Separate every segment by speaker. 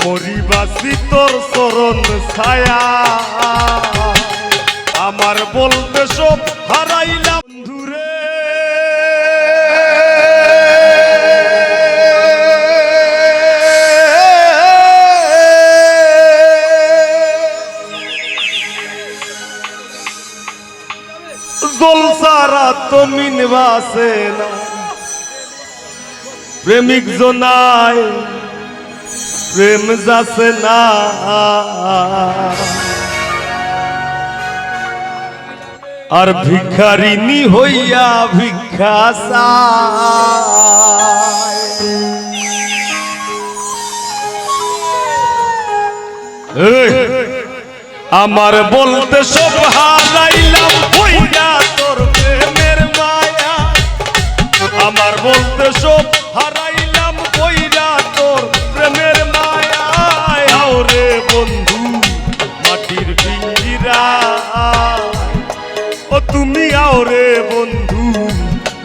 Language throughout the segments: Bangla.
Speaker 1: মরিবাসি তোর চরণ ছায়া আমার বলতে সব হারাইলাম দূরে জলসারা তো মিনবাসে না প্রেমিক জনায় প্রেম যাচ্ছে না আর ভিখারিনী হইয়া ভিক্ষা চায় আমার বলতে সব হারাইলাম হইয়া তোর প্রেমের মায়া আমার বলতে সব হারাইলাম হইয়া তোর প্রেমের মায়া আওরে বন্ধু মাটির পিঞ্জিরা ও তুমি আওরে বন্ধু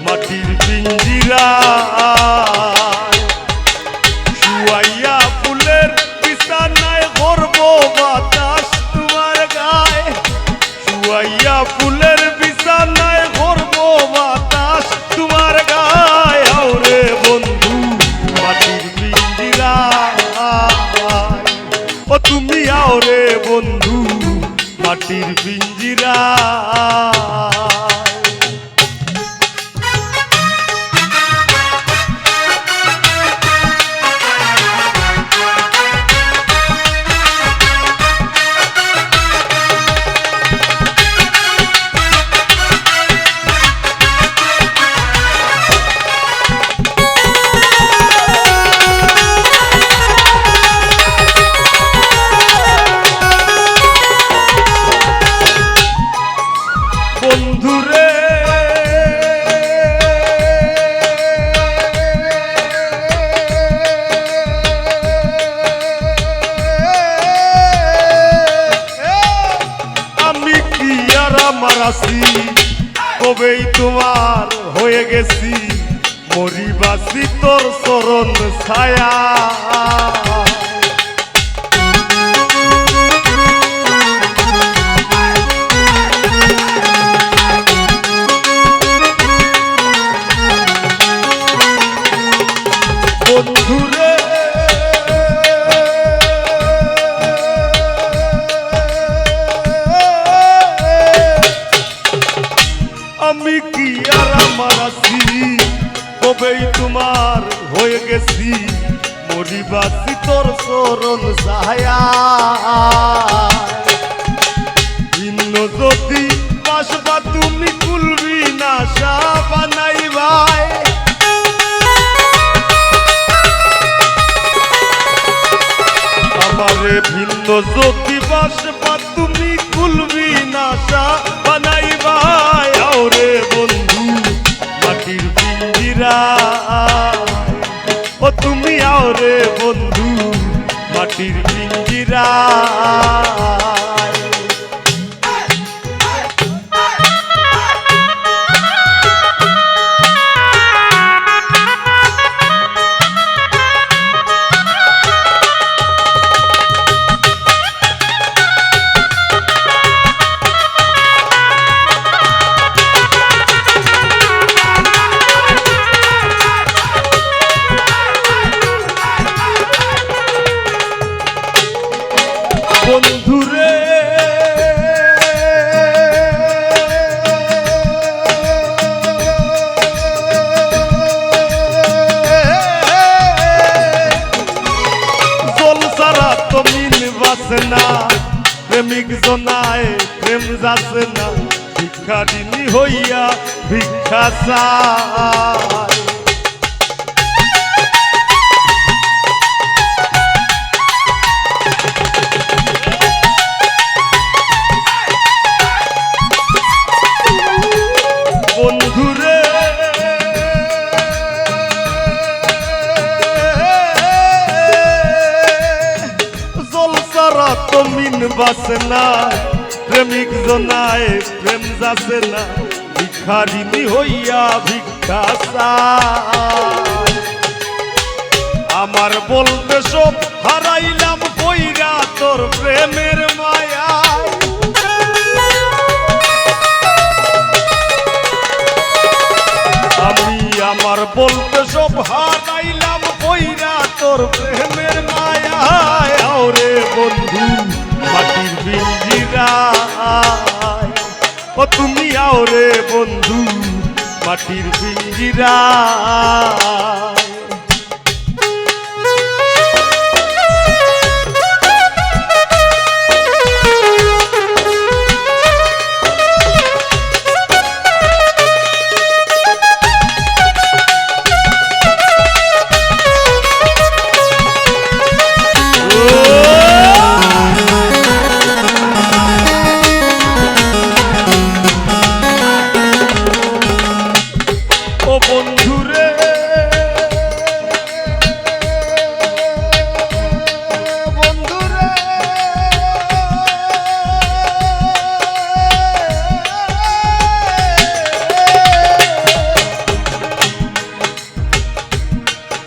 Speaker 1: মাটির পিঞ্জিরা শুয়াইয়া ফুলের বিছানায় গর্ব বাতাস তোমার গায়ে শুয়াইয়া ফুলের বিছানায় গর্ব বাতাস তোমার গায়ে আওরে বন্ধু মাটির পিঞ্জিরা ও তুমি আওরে বন্ধু মাটির পিঞ্জিরা বন্ধুরে আমি কি আর আমার আছি কবেই তোমার হয়ে গেছি মরিবাসি তোর চরণ ছায়া বন্ধুরে আমি কি আর আমার আছি কবেই তোমার হয়ে গেছি মরিবাসি তোর চরণ ছায়া ভিন্ন যদি বাসবা তুমি কুলবি না সা বানাইবাই আমারে ভিন্ন যদি বাসবা তুমি কুলবি নাশা বানাইবাই আওরে বন্ধু মাটির পিঞ্জিরা ও তুমি আওরে বন্ধু মাটির পিঞ্জিরা বন্ধুরে জলসারা তো মিনবাসে না প্রেমিক জনায় প্রেম যাচ্ছে না ভিখারিনী হইয়া ভিক্ষা চায় বন্ধুরে জলসারা তো মিনবাসে না প্রেমিক জনায় প্রেম যাচ্ছে না ভিখারিনী হইয়া ভিক্ষা চায় আমার বলতে সব হারাইলাম প্রেমের মায়ায় আমি আমার বলতে সব হারাইলাম কইরা তোর প্রেমের মায়ায় ওরে বন্ধু মাটির পিঞ্জিরায় ও তুমি আও রে বন্ধু মাটির পিঞ্জিরায় বন্ধুরে বন্ধুরে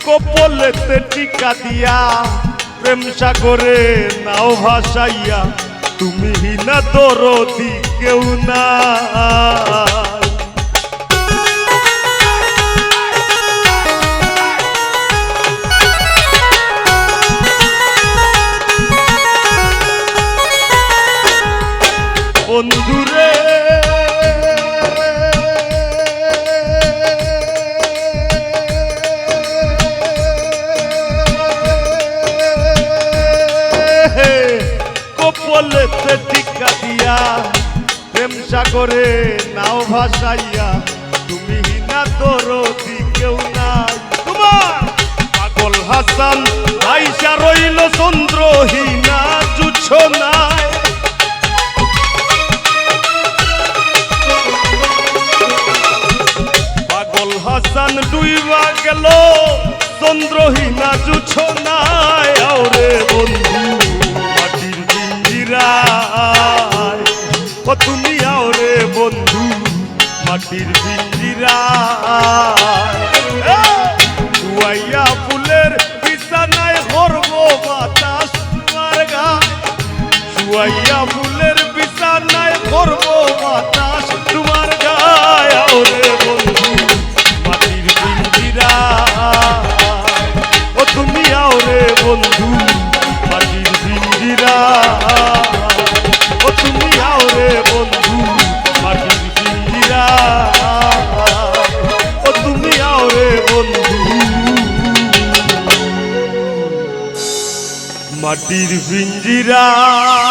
Speaker 1: কপলেতে টিকা দিয়া প্রেম সাগরে নাও ভাসাইয়া তুমি না দরদি কেউ না বন্ধুরে কপলেতে টিকা দিয়া প্রেম সাগরে নাও ভাসাইয়া তুমি না দরদি কেউ নাই তোমার পাগল হাসান আইসা রইল চন্দ্রহীনা জুছ নাই হাসান ডুইবা গেল চন্দ্রহীনা জুছ নাই ওরে বন্ধু মাটির পিঞ্জিরায় ও তুমি আও রে বন্ধু মাটির পিঞ্জিরায় শুয়াইয়া ফুলের বিছানায় করব বাতাস তোমার গায় শুয়াইয়া ফুলের বিছানায় করব বাতাস তোমার গায় ওরে বন্ধু ও তুমি আও রে বন্ধু মাটির পিঞ্জিরায় ও তুমি আও রে বন্ধু মাটির পিঞ্জিরায় ও তুমি আও রে বন্ধু মাটির পিঞ্জিরায়।